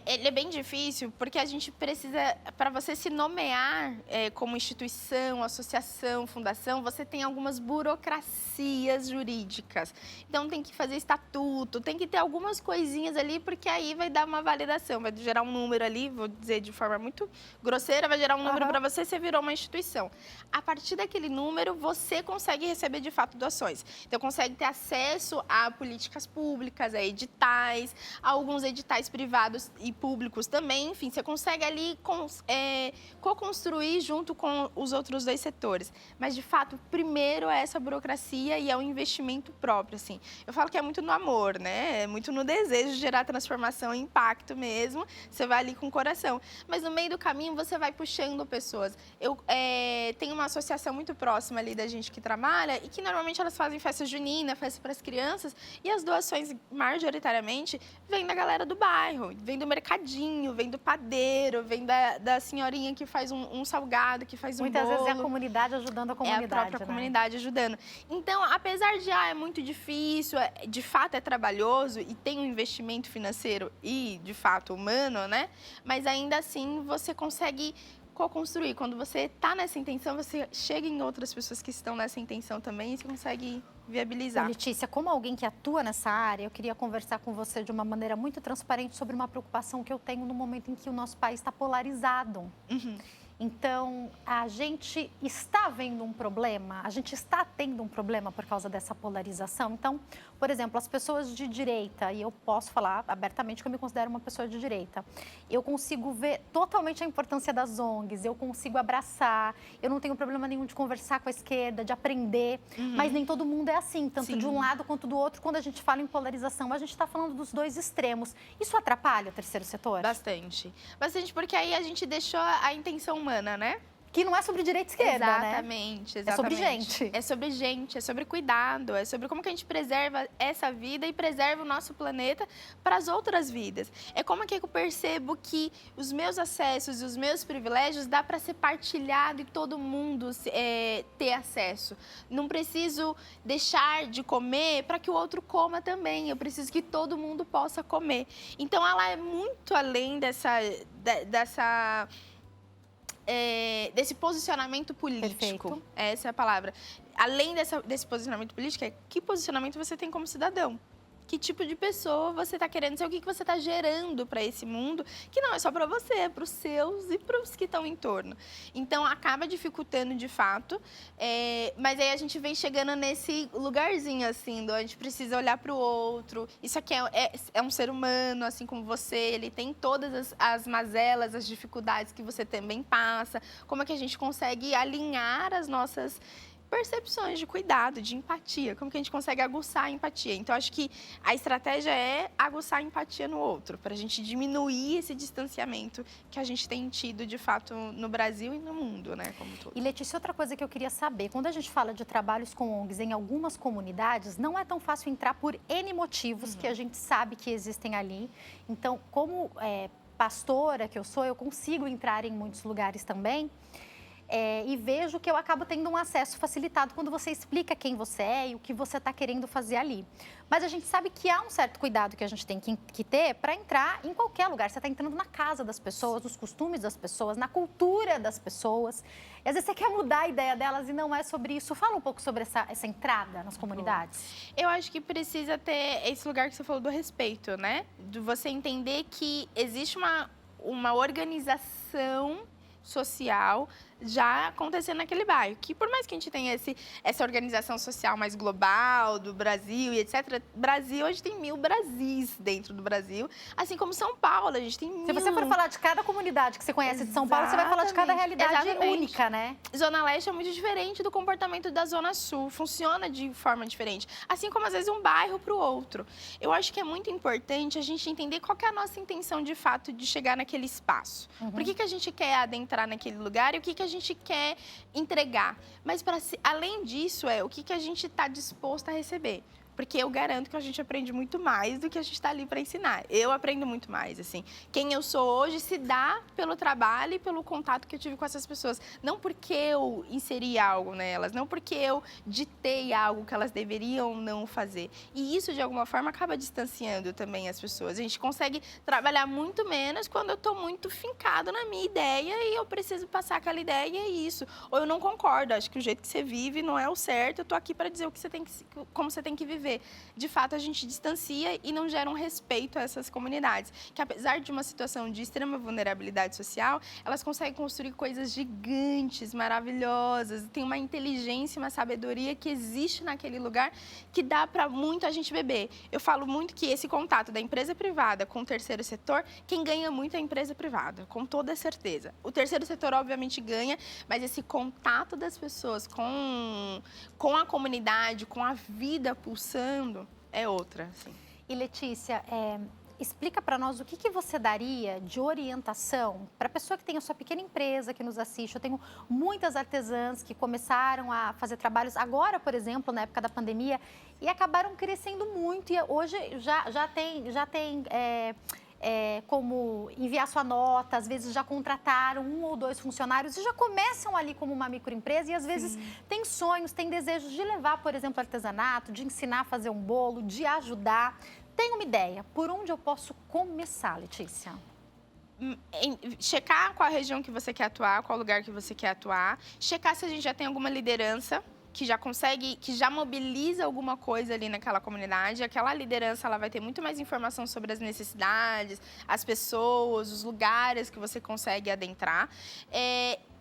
ele é bem difícil porque a gente precisa, para você se nomear como instituição, associação, fundação, você tem algumas burocracias jurídicas. Então tem que fazer estatuto, tem que ter algumas coisinhas ali, porque aí vai dar uma validação, vai gerar um número ali, vou dizer de forma muito grosseira, vai gerar um número para você virou uma instituição. A partir daquele número, você consegue receber de fato doações. Então consegue ter acesso a políticas públicas, a editais, a alguns editais privados e públicos também. Enfim, você consegue ali co-construir junto com os outros dois setores. Mas, de fato, primeiro é essa burocracia e é o investimento próprio, assim. Eu falo que é muito no amor, né? É muito no desejo de gerar transformação e impacto mesmo. Você vai ali com o coração. Mas, no meio do caminho, você vai puxando pessoas. Eu tenho uma associação muito próxima ali da gente que trabalha e que, normalmente, elas fazem festa junina, festa para as crianças, e as doações, majoritariamente, vêm da galera do bairro, vem do mercadinho, vem do padeiro, vem da senhorinha que faz um salgado, que faz um bolo. Muitas vezes é a comunidade ajudando a comunidade. É a própria comunidade ajudando. Então, apesar de é muito difícil, de fato é trabalhoso e tem um investimento financeiro e, de fato, humano, né? Mas ainda assim, você consegue co-construir. Quando você está nessa intenção, você chega em outras pessoas que estão nessa intenção também e você consegue viabilizar. Letícia, como alguém que atua nessa área, eu queria conversar com você de uma maneira muito transparente sobre uma preocupação que eu tenho no momento em que o nosso país está polarizado. Então, a gente está vendo um problema, a gente está tendo um problema por causa dessa polarização. Então, por exemplo, as pessoas de direita, e eu posso falar abertamente que eu me considero uma pessoa de direita, eu consigo ver totalmente a importância das ONGs, eu consigo abraçar, eu não tenho problema nenhum de conversar com a esquerda, de aprender, mas nem todo mundo é assim, tanto de um lado quanto do outro. Quando a gente fala em polarização, a gente está falando dos dois extremos. Isso atrapalha o terceiro setor? Bastante. Bastante, porque aí a gente deixou a intenção humana, né? Que não é sobre direita e esquerda, exatamente, né? É sobre gente. É sobre gente, é sobre cuidado, é sobre como que a gente preserva essa vida e preserva o nosso planeta para as outras vidas. É como que eu percebo que os meus acessos e os meus privilégios dá para ser partilhado e todo mundo ter acesso. Não preciso deixar de comer para que o outro coma também. Eu preciso que todo mundo possa comer. Então, ela é muito além desse posicionamento político. Perfeito. Essa é a palavra. Além desse posicionamento político, que posicionamento você tem como cidadão? Que tipo de pessoa você está querendo ser? O que você está gerando para esse mundo? Que não é só para você, é para os seus e para os que estão em torno. Então, acaba dificultando de fato. Mas aí a gente vem chegando nesse lugarzinho, assim, onde a gente precisa olhar para o outro. Isso aqui é um ser humano, assim como você. Ele tem todas as mazelas, as dificuldades que você também passa. Como é que a gente consegue alinhar as nossas percepções de cuidado, de empatia, como que a gente consegue aguçar a empatia. Então, acho que a estratégia é aguçar a empatia no outro, para a gente diminuir esse distanciamento que a gente tem tido, de fato, no Brasil e no mundo, né, como todo. E, Letícia, outra coisa que eu queria saber, quando a gente fala de trabalhos com ONGs em algumas comunidades, não é tão fácil entrar por N motivos que a gente sabe que existem ali. Então, como pastora que eu sou, eu consigo entrar em muitos lugares também. E vejo que eu acabo tendo um acesso facilitado quando você explica quem você é e o que você está querendo fazer ali. Mas a gente sabe que há um certo cuidado que a gente tem que ter para entrar em qualquer lugar. Você está entrando na casa das pessoas, nos costumes das pessoas, na cultura das pessoas. E às vezes você quer mudar a ideia delas e não é sobre isso. Fala um pouco sobre essa entrada nas comunidades. Eu acho que precisa ter esse lugar que você falou do respeito, né? De você entender que existe uma organização social já acontecendo naquele bairro. Que por mais que a gente tenha essa organização social mais global do Brasil e etc., Brasil, a gente tem 1000 Brasis dentro do Brasil, assim como São Paulo, a gente tem 1000. Se você for falar de cada comunidade que você conhece de São Paulo, você vai falar de cada realidade única, né? Zona Leste é muito diferente do comportamento da Zona Sul, funciona de forma diferente, assim como às vezes um bairro para o outro. Eu acho que é muito importante a gente entender qual que é a nossa intenção de fato de chegar naquele espaço. Por que a gente quer adentrar naquele lugar e o que a gente quer entregar. Mas, além disso, o que a gente está disposto a receber. porque eu garanto que a gente aprende muito mais do que a gente está ali para ensinar. Eu aprendo muito mais, assim. Quem eu sou hoje se dá pelo trabalho e pelo contato que eu tive com essas pessoas. Não porque eu inseri algo nelas, não porque eu ditei algo que elas deveriam não fazer. E isso, de alguma forma, acaba distanciando também as pessoas. A gente consegue trabalhar muito menos quando eu estou muito fincado na minha ideia e eu preciso passar aquela ideia e é isso. Ou eu não concordo, acho que o jeito que você vive não é o certo, eu estou aqui para dizer o que você tem que, como você tem que viver. De fato, a gente distancia e não gera um respeito a essas comunidades, que apesar de uma situação de extrema vulnerabilidade social, elas conseguem construir coisas gigantes, maravilhosas, tem uma inteligência, uma sabedoria que existe naquele lugar que dá para muito a gente beber. Eu falo muito que esse contato da empresa privada com o terceiro setor, quem ganha muito é a empresa privada, com toda certeza. O terceiro setor, obviamente, ganha, mas esse contato das pessoas com a comunidade, com a vida pulsando, é outra, assim. E Letícia, explica para nós o que você daria de orientação para a pessoa que tem a sua pequena empresa, que nos assiste. Eu tenho muitas artesãs que começaram a fazer trabalhos agora, por exemplo, na época da pandemia, e acabaram crescendo muito. E hoje já tem como enviar sua nota, às vezes já contrataram 1 ou 2 funcionários e já começam ali como uma microempresa e às vezes tem sonhos, tem desejos de levar, por exemplo, artesanato, de ensinar a fazer um bolo, de ajudar. Tem uma ideia, por onde eu posso começar, Letícia? Checar qual a região que você quer atuar, qual lugar que você quer atuar, checar se a gente já tem alguma liderança que já consegue, que já mobiliza alguma coisa ali naquela comunidade. Aquela liderança, ela vai ter muito mais informação sobre as necessidades, as pessoas, os lugares que você consegue adentrar.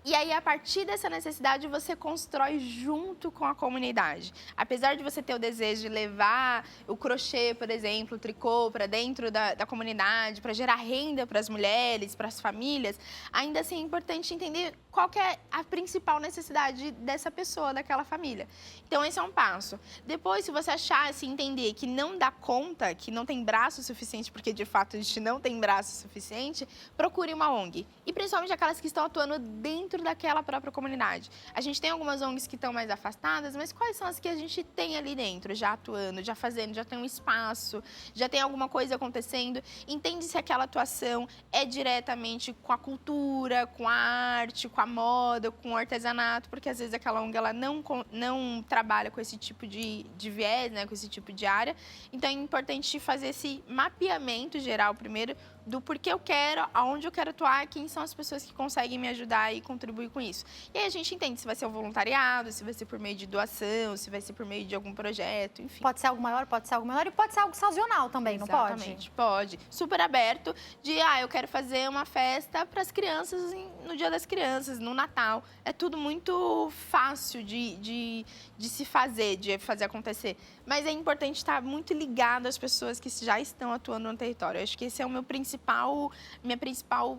E aí, a partir dessa necessidade, você constrói junto com a comunidade. Apesar de você ter o desejo de levar o crochê, por exemplo, o tricô para dentro da comunidade, para gerar renda para as mulheres, para as famílias, ainda assim é importante entender qual que é a principal necessidade dessa pessoa, daquela família. Então, esse é um passo. Depois, se você achar, se entender que não dá conta, que não tem braço suficiente, porque de fato a gente não tem braço suficiente, procure uma ONG. E principalmente aquelas que estão atuando dentro daquela própria comunidade. A gente tem algumas ONGs que estão mais afastadas, mas quais são as que a gente tem ali dentro, já atuando, já fazendo, já tem um espaço, já tem alguma coisa acontecendo? Entende se aquela atuação é diretamente com a cultura, com a arte, com a moda, com o artesanato, porque às vezes aquela ONG ela não trabalha com esse tipo de viés, né, com esse tipo de área. Então é importante fazer esse mapeamento geral primeiro do porquê eu quero, aonde eu quero atuar, quem são as pessoas que conseguem me ajudar e contribuir com isso. E aí a gente entende se vai ser um voluntariado, se vai ser por meio de doação, se vai ser por meio de algum projeto, enfim. Pode ser algo maior, pode ser algo menor e pode ser algo sazonal também, não pode? Exatamente, pode. Super aberto de, eu quero fazer uma festa para as crianças no Dia das Crianças, no Natal. É tudo muito fácil de se fazer, de fazer acontecer. Mas é importante estar muito ligado às pessoas que já estão atuando no território. Eu acho que esse é o minha principal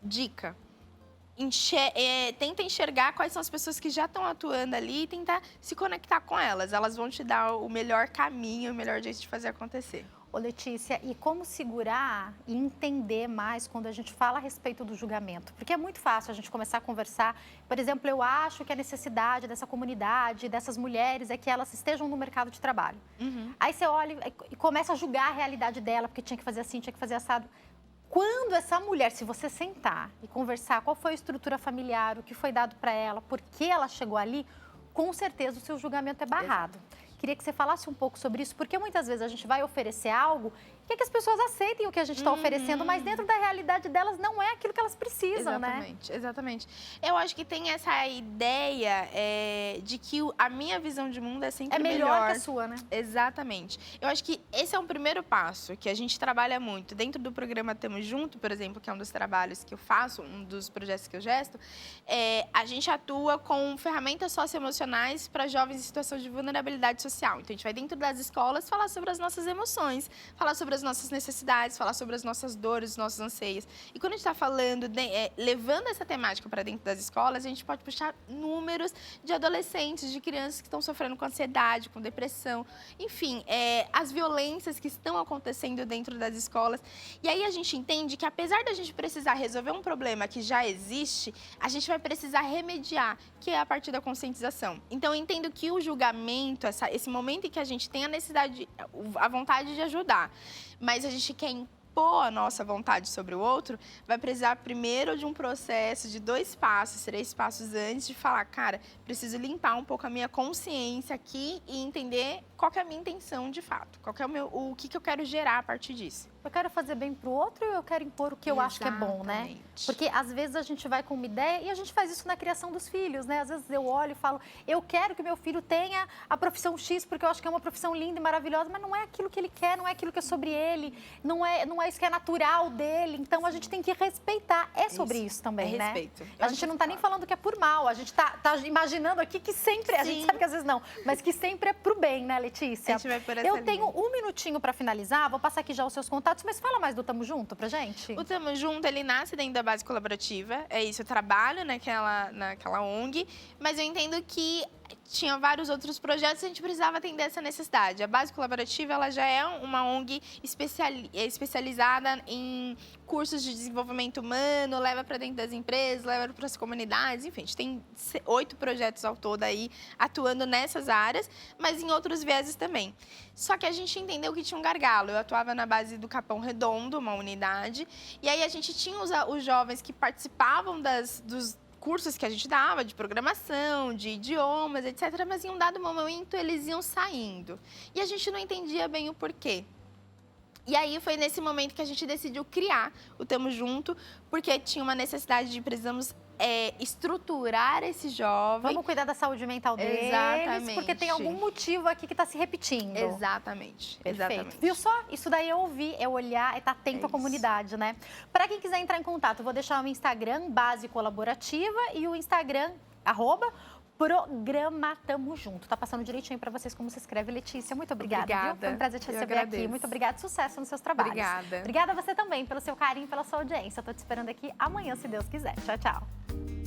dica. Tenta enxergar quais são as pessoas que já estão atuando ali e tentar se conectar com elas. Elas vão te dar o melhor caminho, o melhor jeito de fazer acontecer. Ô Letícia, e como segurar e entender mais quando a gente fala a respeito do julgamento? Porque é muito fácil a gente começar a conversar. Por exemplo, eu acho que a necessidade dessa comunidade, dessas mulheres, é que elas estejam no mercado de trabalho. Aí você olha e começa a julgar a realidade dela, porque tinha que fazer assim, tinha que fazer assado. Quando essa mulher, se você sentar e conversar qual foi a estrutura familiar, o que foi dado para ela, por que ela chegou ali, com certeza o seu julgamento é barrado. Queria que você falasse um pouco sobre isso, porque muitas vezes a gente vai oferecer algo e que as pessoas aceitem o que a gente está oferecendo, mas dentro da realidade delas não é aquilo que elas precisam, exatamente, né? Exatamente. Eu acho que tem essa ideia de que a minha visão de mundo é sempre melhor que a sua, né? Exatamente. Eu acho que esse é um primeiro passo que a gente trabalha muito. Dentro do programa Tamo Junto, por exemplo, que é um dos trabalhos que eu faço, um dos projetos que eu gesto, a gente atua com ferramentas socioemocionais para jovens em situação de vulnerabilidade social. Então, a gente vai dentro das escolas falar sobre as nossas emoções, falar sobre as as nossas necessidades, falar sobre as nossas dores, os nossos anseios. E quando a gente está falando, levando essa temática para dentro das escolas, a gente pode puxar números de adolescentes, de crianças que estão sofrendo com ansiedade, com depressão, enfim, as violências que estão acontecendo dentro das escolas. E aí a gente entende que, apesar da gente precisar resolver um problema que já existe, a gente vai precisar remediar, que é a partir da conscientização. Então, eu entendo que o julgamento, esse momento em que a gente tem a necessidade, a vontade de ajudar, mas a gente quer impor a nossa vontade sobre o outro, vai precisar primeiro de um processo de 2 passos, 3 passos antes de falar, cara, preciso limpar um pouco a minha consciência aqui e entender qual que é a minha intenção de fato, qual que é o que eu quero gerar a partir disso. Eu quero fazer bem pro outro ou eu quero impor o que eu acho que é bom, né? Porque às vezes a gente vai com uma ideia e a gente faz isso na criação dos filhos, né? Às vezes eu olho e falo, eu quero que meu filho tenha a profissão X porque eu acho que é uma profissão linda e maravilhosa, mas não é aquilo que ele quer, não é aquilo que é sobre ele, não é isso que é natural dele. Então a gente tem que respeitar. É sobre isso também, né? Respeito. A gente não tá nem falando que é por mal, a gente tá imaginando aqui que sempre, a gente sabe que às vezes não, mas que sempre é pro bem, né, Letícia? A gente vai por essa Eu tenho linha. 1 minutinho para finalizar, vou passar aqui já os seus contatos, mas fala mais do Tamo Junto pra gente. O Tamo Junto, ele nasce dentro da base colaborativa, é isso, eu trabalho naquela ONG, mas eu entendo que tinha vários outros projetos e a gente precisava atender essa necessidade. A base colaborativa, ela já é uma ONG especializada em cursos de desenvolvimento humano, leva para dentro das empresas, leva para as comunidades, enfim, a gente tem 8 projetos ao todo aí atuando nessas áreas, mas em outros vieses também. Só que a gente entendeu que tinha um gargalo. Eu atuava na base do Capão Redondo, uma unidade, e aí a gente tinha os jovens que participavam dos cursos que a gente dava, de programação, de idiomas, etc. Mas em um dado momento eles iam saindo. E a gente não entendia bem o porquê. E aí foi nesse momento que a gente decidiu criar o Tamo Junto, porque tinha uma necessidade de precisamos estruturar esse jovem. Vamos cuidar da saúde mental deles, Exatamente. porque tem algum motivo aqui que está se repetindo. Exatamente. Perfeito. Exatamente. Viu só? Isso daí é ouvir, é olhar, é estar atento à comunidade, né? Para quem quiser entrar em contato, eu vou deixar o Instagram, Base Colaborativa, e o Instagram, @Programa Tamo Junto. Tá passando direitinho para vocês como se escreve, Letícia. Muito obrigada. Viu? Foi um prazer te receber aqui. Muito obrigada. Sucesso nos seus trabalhos. Obrigada. Obrigada a você também pelo seu carinho, pela sua audiência. Eu tô te esperando aqui amanhã, se Deus quiser. Tchau, tchau.